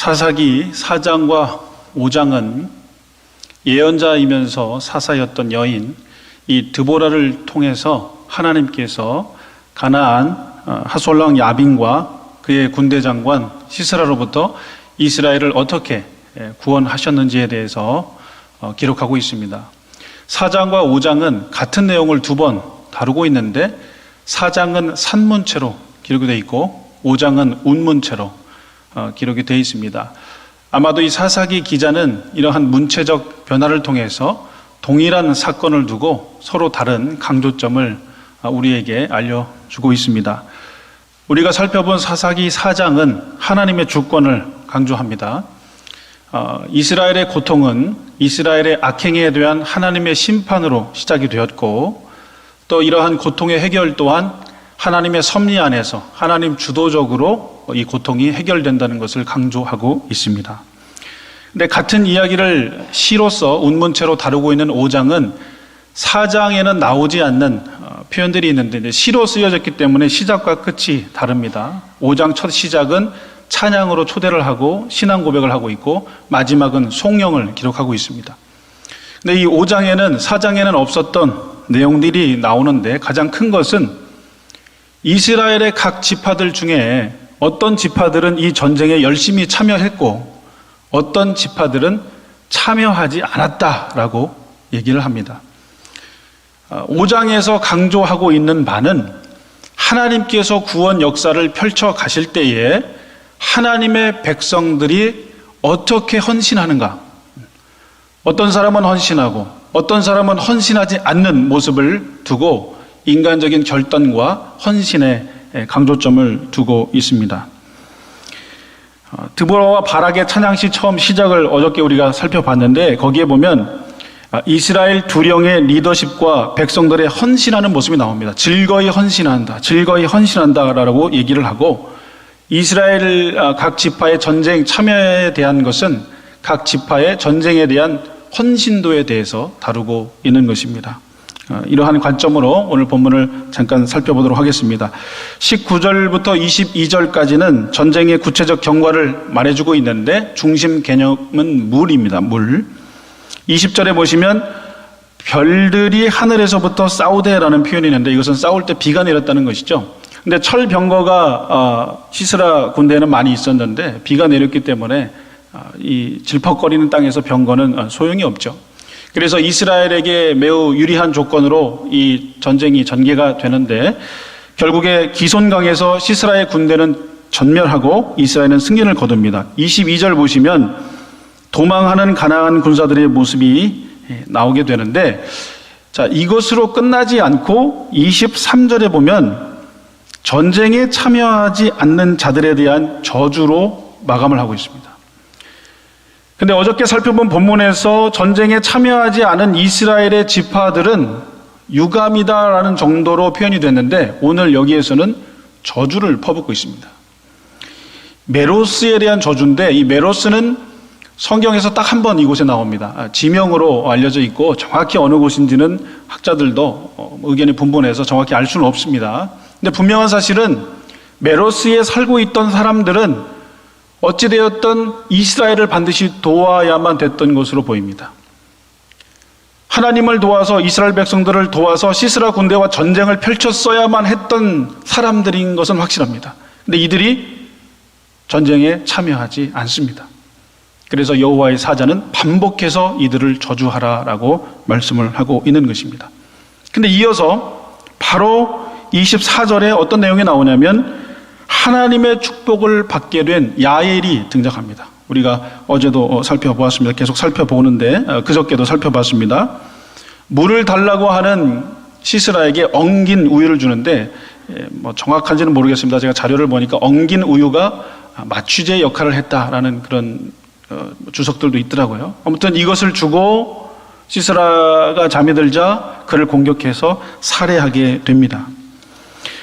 사사기 4장과 5장은 예언자이면서 사사였던 여인 이 드보라를 통해서 하나님께서 가나안 하솔랑 야빈과 그의 군대 장관 시스라로부터 이스라엘을 어떻게 구원하셨는지에 대해서 기록하고 있습니다. 4장과 5장은 같은 내용을 두 번 다루고 있는데 4장은 산문체로 기록이 되어 있고 5장은 운문체로 기록이 되어 있습니다. 아마도 이 사사기 기자는 이러한 문체적 변화를 통해서 동일한 사건을 두고 서로 다른 강조점을 우리에게 알려주고 있습니다. 우리가 살펴본 사사기 4장은 하나님의 주권을 강조합니다. 이스라엘의 고통은 이스라엘의 악행에 대한 하나님의 심판으로 시작이 되었고 또 이러한 고통의 해결 또한 하나님의 섭리 안에서 하나님 주도적으로 이 고통이 해결된다는 것을 강조하고 있습니다. 근데 같은 이야기를 시로서 운문체로 다루고 있는 5장은 4장에는 나오지 않는 표현들이 있는데 이제 시로 쓰여졌기 때문에 시작과 끝이 다릅니다. 5장 첫 시작은 찬양으로 초대를 하고 신앙 고백을 하고 있고 마지막은 송영을 기록하고 있습니다. 근데 이 5장에는 4장에는 없었던 내용들이 나오는데 가장 큰 것은 이스라엘의 각 지파들 중에 어떤 지파들은 이 전쟁에 열심히 참여했고 어떤 지파들은 참여하지 않았다라고 얘기를 합니다. 5장에서 강조하고 있는 바는 하나님께서 구원 역사를 펼쳐 가실 때에 하나님의 백성들이 어떻게 헌신하는가, 어떤 사람은 헌신하고 어떤 사람은 헌신하지 않는 모습을 두고 인간적인 결단과 헌신에 강조점을 두고 있습니다. 드보라와 바락의 찬양시 처음 시작을 어저께 우리가 살펴봤는데 거기에 보면 이스라엘 두령의 리더십과 백성들의 헌신하는 모습이 나옵니다. 즐거이 헌신한다, 즐거이 헌신한다라고 얘기를 하고 이스라엘 각 지파의 전쟁 참여에 대한 것은 각 지파의 전쟁에 대한 헌신도에 대해서 다루고 있는 것입니다. 이러한 관점으로 오늘 본문을 잠깐 살펴보도록 하겠습니다. 19절부터 22절까지는 전쟁의 구체적 경과를 말해주고 있는데 중심 개념은 물입니다. 물. 20절에 보시면 별들이 하늘에서부터 싸우되라는 표현이 있는데 이것은 싸울 때 비가 내렸다는 것이죠. 근데 철병거가 시스라 군대에는 많이 있었는데 비가 내렸기 때문에 이 질퍽거리는 땅에서 병거는 소용이 없죠. 그래서 이스라엘에게 매우 유리한 조건으로 이 전쟁이 전개가 되는데 결국에 기손강에서 시스라의 군대는 전멸하고 이스라엘은 승리를 거둡니다. 22절 보시면 도망하는 가나안 군사들의 모습이 나오게 되는데 자, 이것으로 끝나지 않고 23절에 보면 전쟁에 참여하지 않는 자들에 대한 저주로 마감을 하고 있습니다. 근데 어저께 살펴본 본문에서 전쟁에 참여하지 않은 이스라엘의 지파들은 유감이다라는 정도로 표현이 됐는데 오늘 여기에서는 저주를 퍼붓고 있습니다. 메로스에 대한 저주인데 이 메로스는 성경에서 딱 한 번 이곳에 나옵니다. 지명으로 알려져 있고 정확히 어느 곳인지는 학자들도 의견이 분분해서 정확히 알 수는 없습니다. 근데 분명한 사실은 메로스에 살고 있던 사람들은 어찌되었든 이스라엘을 반드시 도와야만 됐던 것으로 보입니다. 하나님을 도와서 이스라엘 백성들을 도와서 시스라 군대와 전쟁을 펼쳤어야만 했던 사람들인 것은 확실합니다. 근데 이들이 전쟁에 참여하지 않습니다. 그래서 여호와의 사자는 반복해서 이들을 저주하라라고 말씀을 하고 있는 것입니다. 근데 이어서 바로 24절에 어떤 내용이 나오냐면 하나님의 축복을 받게 된 야엘이 등장합니다. 우리가 어제도 살펴보았습니다. 계속 살펴보는데 그저께도 살펴봤습니다. 물을 달라고 하는 시스라에게 엉긴 우유를 주는데 뭐 정확한지는 모르겠습니다. 제가 자료를 보니까 엉긴 우유가 마취제 역할을 했다라는 그런 주석들도 있더라고요. 아무튼 이것을 주고 시스라가 잠이 들자 그를 공격해서 살해하게 됩니다.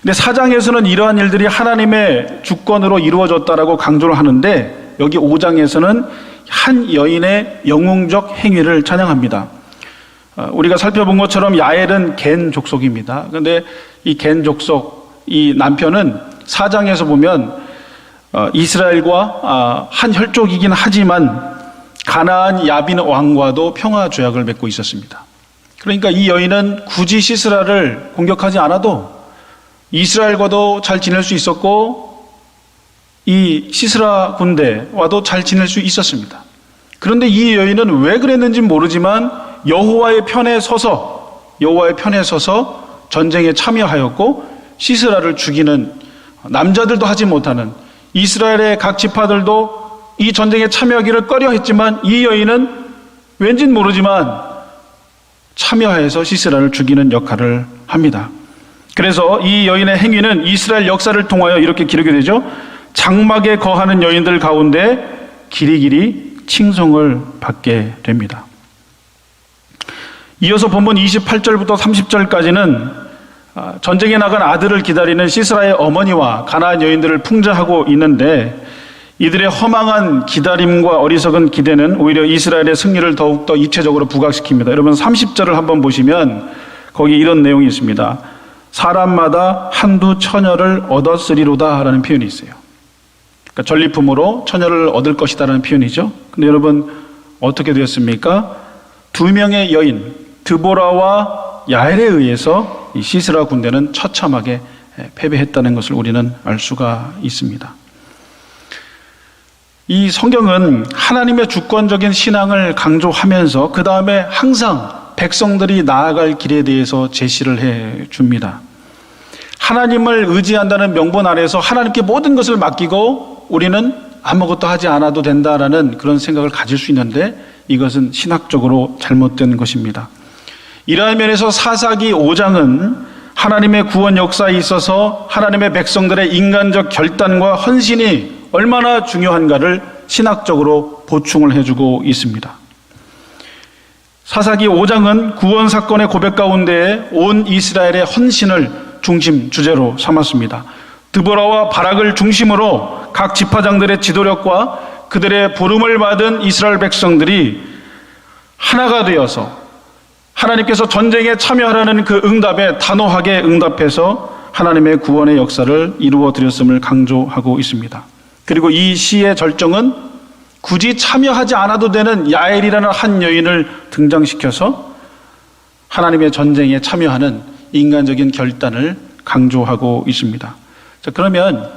근데 4장에서는 이러한 일들이 하나님의 주권으로 이루어졌다라고 강조를 하는데 여기 5장에서는 한 여인의 영웅적 행위를 찬양합니다. 우리가 살펴본 것처럼 야엘은 겐 족속입니다. 그런데 이 겐 족속, 이 남편은 4장에서 보면 이스라엘과 한 혈족이긴 하지만 가나안 야빈 왕과도 평화 조약을 맺고 있었습니다. 그러니까 이 여인은 굳이 시스라를 공격하지 않아도 이스라엘과도 잘 지낼 수 있었고 이 시스라 군대와도 잘 지낼 수 있었습니다. 그런데 이 여인은 왜 그랬는지 모르지만 여호와의 편에 서서 전쟁에 참여하였고 시스라를 죽이는, 남자들도 하지 못하는 이스라엘의 각 지파들도 이 전쟁에 참여하기를 꺼려했지만 이 여인은 왠진 모르지만 참여해서 시스라를 죽이는 역할을 합니다. 그래서 이 여인의 행위는 이스라엘 역사를 통하여 이렇게 기록이 되죠. 장막에 거하는 여인들 가운데 길이길이 칭송을 받게 됩니다. 이어서 본문 28절부터 30절까지는 전쟁에 나간 아들을 기다리는 시스라의 어머니와 가나안 여인들을 풍자하고 있는데, 이들의 허망한 기다림과 어리석은 기대는 오히려 이스라엘의 승리를 더욱더 입체적으로 부각시킵니다. 여러분 30절을 한번 보시면 거기 이런 내용이 있습니다. 사람마다 한두 처녀를 얻었으리로다 라는 표현이 있어요. 그러니까 전리품으로 처녀를 얻을 것이다 라는 표현이죠. 근데 여러분 어떻게 되었습니까? 두 명의 여인 드보라와 야엘에 의해서 이 시스라 군대는 처참하게 패배했다는 것을 우리는 알 수가 있습니다. 이 성경은 하나님의 주권적인 신앙을 강조하면서 그 다음에 항상 백성들이 나아갈 길에 대해서 제시를 해 줍니다. 하나님을 의지한다는 명분 아래서 하나님께 모든 것을 맡기고 우리는 아무것도 하지 않아도 된다라는 그런 생각을 가질 수 있는데 이것은 신학적으로 잘못된 것입니다. 이러한 면에서 사사기 5장은 하나님의 구원 역사에 있어서 하나님의 백성들의 인간적 결단과 헌신이 얼마나 중요한가를 신학적으로 보충을 해주고 있습니다. 사사기 5장은 구원 사건의 고백 가운데 온 이스라엘의 헌신을 중심 주제로 삼았습니다. 드보라와 바락을 중심으로 각 지파장들의 지도력과 그들의 부름을 받은 이스라엘 백성들이 하나가 되어서 하나님께서 전쟁에 참여하라는 그 응답에 단호하게 응답해서 하나님의 구원의 역사를 이루어 드렸음을 강조하고 있습니다. 그리고 이 시의 절정은 굳이 참여하지 않아도 되는 야엘이라는 한 여인을 등장시켜서 하나님의 전쟁에 참여하는 인간적인 결단을 강조하고 있습니다. 자, 그러면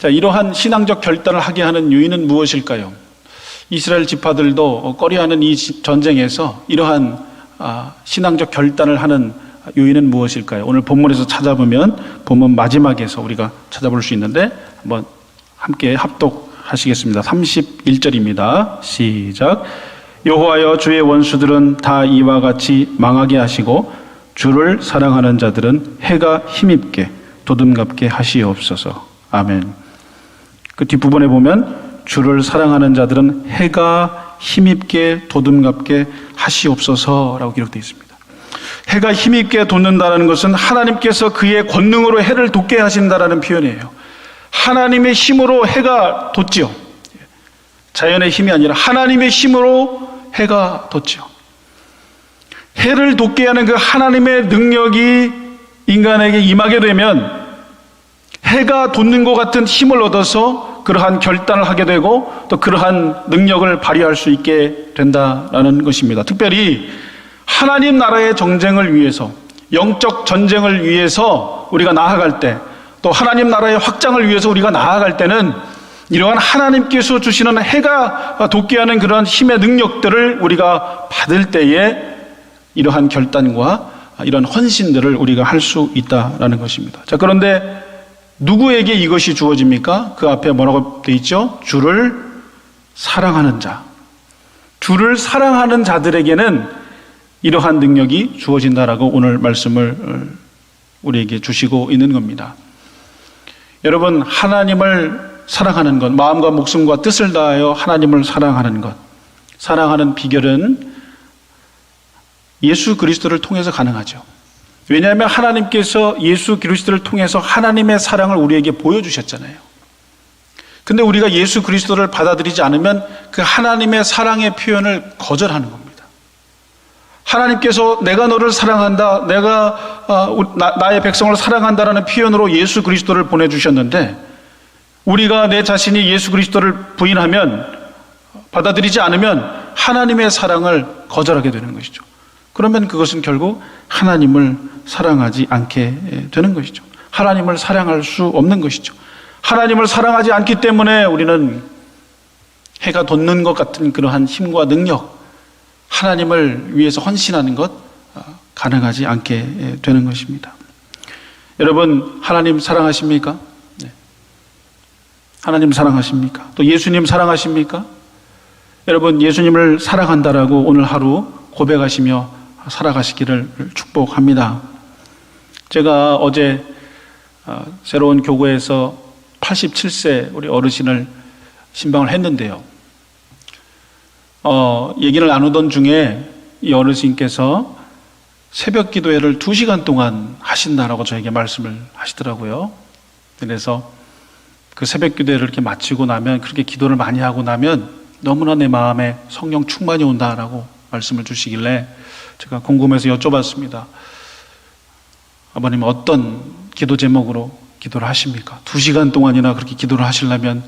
이러한 신앙적 결단을 하게 하는 요인은 무엇일까요? 이스라엘 지파들도 꺼려하는 이 전쟁에서 이러한 신앙적 결단을 하는 요인은 무엇일까요? 오늘 본문에서 찾아보면 본문 마지막에서 우리가 찾아볼 수 있는데 한번 함께 합독하시겠습니다. 31절입니다. 시작. 여호와여, 주의 원수들은 다 이와 같이 망하게 하시고 주를 사랑하는 자들은 해가 힘입게 도둠갑게 하시옵소서. 아멘. 그 뒷부분에 보면 주를 사랑하는 자들은 해가 힘입게 도둠갑게 하시옵소서라고 기록되어 있습니다. 해가 힘입게 돋는다는 것은 하나님께서 그의 권능으로 해를 돋게 하신다라는 표현이에요. 하나님의 힘으로 해가 돋지요. 자연의 힘이 아니라 하나님의 힘으로 해가 돋지요. 해를 돋게 하는 그 하나님의 능력이 인간에게 임하게 되면 해가 돋는 것 같은 힘을 얻어서 그러한 결단을 하게 되고 또 그러한 능력을 발휘할 수 있게 된다라는 것입니다. 특별히 하나님 나라의 정쟁을 위해서, 영적 전쟁을 위해서 우리가 나아갈 때, 또 하나님 나라의 확장을 위해서 우리가 나아갈 때는 이러한 하나님께서 주시는 해가 돋게 하는 그러한 힘의 능력들을 우리가 받을 때에 이러한 결단과 이런 헌신들을 우리가 할 수 있다라는 것입니다. 자, 그런데 누구에게 이것이 주어집니까? 그 앞에 뭐라고 되어 있죠? 주를 사랑하는 자. 주를 사랑하는 자들에게는 이러한 능력이 주어진다라고 오늘 말씀을 우리에게 주시고 있는 겁니다. 여러분, 하나님을 사랑하는 것, 마음과 목숨과 뜻을 다하여 하나님을 사랑하는 것, 사랑하는 비결은 예수 그리스도를 통해서 가능하죠. 왜냐하면 하나님께서 예수 그리스도를 통해서 하나님의 사랑을 우리에게 보여주셨잖아요. 근데 우리가 예수 그리스도를 받아들이지 않으면 그 하나님의 사랑의 표현을 거절하는 겁니다. 하나님께서 내가 너를 사랑한다, 내가 나의 백성을 사랑한다라는 표현으로 예수 그리스도를 보내주셨는데 우리가 내 자신이 예수 그리스도를 부인하면, 받아들이지 않으면 하나님의 사랑을 거절하게 되는 것이죠. 그러면 그것은 결국 하나님을 사랑하지 않게 되는 것이죠. 하나님을 사랑할 수 없는 것이죠. 하나님을 사랑하지 않기 때문에 우리는 해가 돋는 것 같은 그러한 힘과 능력, 하나님을 위해서 헌신하는 것 가능하지 않게 되는 것입니다. 여러분, 하나님 사랑하십니까? 네. 하나님 사랑하십니까? 또 예수님 사랑하십니까? 여러분, 예수님을 사랑한다라고 오늘 하루 고백하시며 살아가시기를 축복합니다. 제가 어제 새로운 교구에서 87세 우리 어르신을 신방을 했는데요. 얘기를 나누던 중에 이 어르신께서 새벽 기도회를 2시간 동안 하신다라고 저에게 말씀을 하시더라고요. 그래서 그 새벽 기도회를 이렇게 마치고 나면, 그렇게 기도를 많이 하고 나면 너무나 내 마음에 성령 충만이 온다라고 말씀을 주시길래 제가 궁금해서 여쭤봤습니다. 아버님, 어떤 기도 제목으로 기도를 하십니까? 2시간 동안이나 그렇게 기도를 하시려면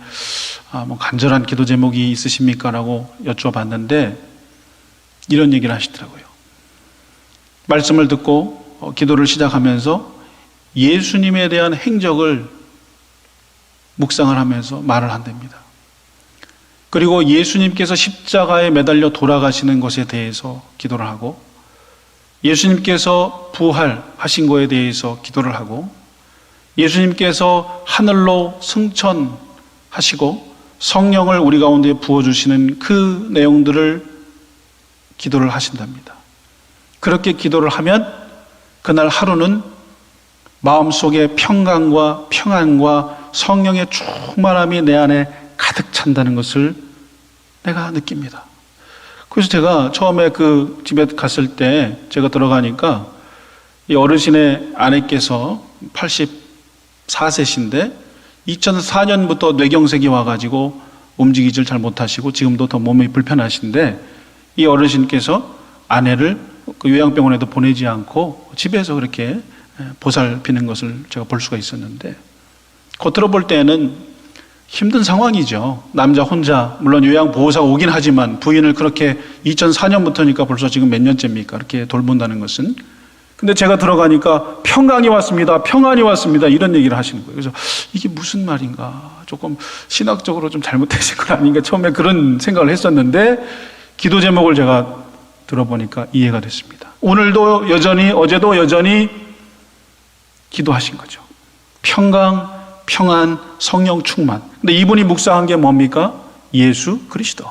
뭐 간절한 기도 제목이 있으십니까? 라고 여쭤봤는데 이런 얘기를 하시더라고요. 말씀을 듣고 기도를 시작하면서 예수님에 대한 행적을 묵상을 하면서 말을 한답니다. 그리고 예수님께서 십자가에 매달려 돌아가시는 것에 대해서 기도를 하고, 예수님께서 부활하신 것에 대해서 기도를 하고, 예수님께서 하늘로 승천하시고 성령을 우리 가운데 부어주시는 그 내용들을 기도를 하신답니다. 그렇게 기도를 하면 그날 하루는 마음속에 평강과 평안과 성령의 충만함이 내 안에 가득 찬다는 것을 내가 느낍니다. 그래서 제가 처음에 그 집에 갔을 때 제가 들어가니까 이 어르신의 아내께서 84세신데 2004년부터 뇌경색이 와가지고 움직이질 잘 못하시고 지금도 더 몸이 불편하신데, 이 어르신께서 아내를 그 요양병원에도 보내지 않고 집에서 그렇게 보살피는 것을 제가 볼 수가 있었는데, 겉으로 볼 때는 힘든 상황이죠. 남자 혼자, 물론 요양보호사가 오긴 하지만 부인을 그렇게 2004년부터니까 벌써 지금 몇 년째입니까? 이렇게 돌본다는 것은. 근데 제가 들어가니까 평강이 왔습니다, 평안이 왔습니다, 이런 얘기를 하시는 거예요. 그래서 이게 무슨 말인가, 조금 신학적으로 좀 잘못되신 건 아닌가, 처음에 그런 생각을 했었는데 기도 제목을 제가 들어보니까 이해가 됐습니다. 오늘도 여전히, 어제도 여전히 기도하신 거죠. 평강, 평안, 성령 충만. 근데 이분이 묵상한 게 뭡니까? 예수 그리스도.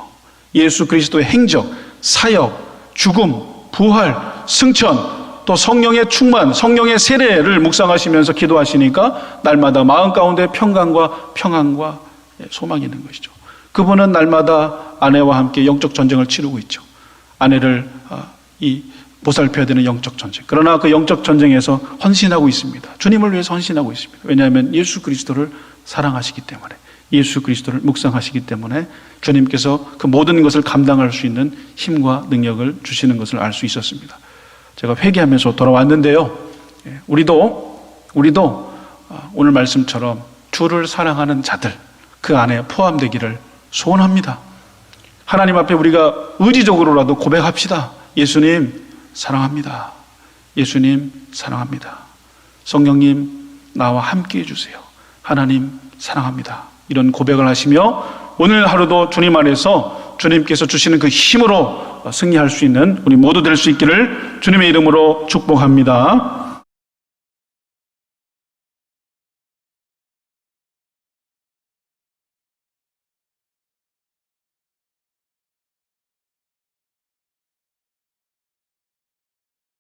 예수 그리스도의 행적, 사역, 죽음, 부활, 승천, 또 성령의 충만, 성령의 세례를 묵상하시면서 기도하시니까 날마다 마음 가운데 평강과 평안과 소망이 있는 것이죠. 그분은 날마다 아내와 함께 영적 전쟁을 치르고 있죠. 아내를 보살펴야 되는 영적 전쟁. 그러나 그 영적 전쟁에서 헌신하고 있습니다. 주님을 위해서 헌신하고 있습니다. 왜냐하면 예수 그리스도를 사랑하시기 때문에, 예수 그리스도를 묵상하시기 때문에 주님께서 그 모든 것을 감당할 수 있는 힘과 능력을 주시는 것을 알 수 있었습니다. 제가 회개하면서 돌아왔는데요. 우리도 오늘 말씀처럼 주를 사랑하는 자들, 그 안에 포함되기를 소원합니다. 하나님 앞에 우리가 의지적으로라도 고백합시다. 예수님 사랑합니다. 예수님 사랑합니다. 성령님 나와 함께 해주세요. 하나님 사랑합니다. 이런 고백을 하시며 오늘 하루도 주님 안에서 주님께서 주시는 그 힘으로 승리할 수 있는 우리 모두 될 수 있기를 주님의 이름으로 축복합니다.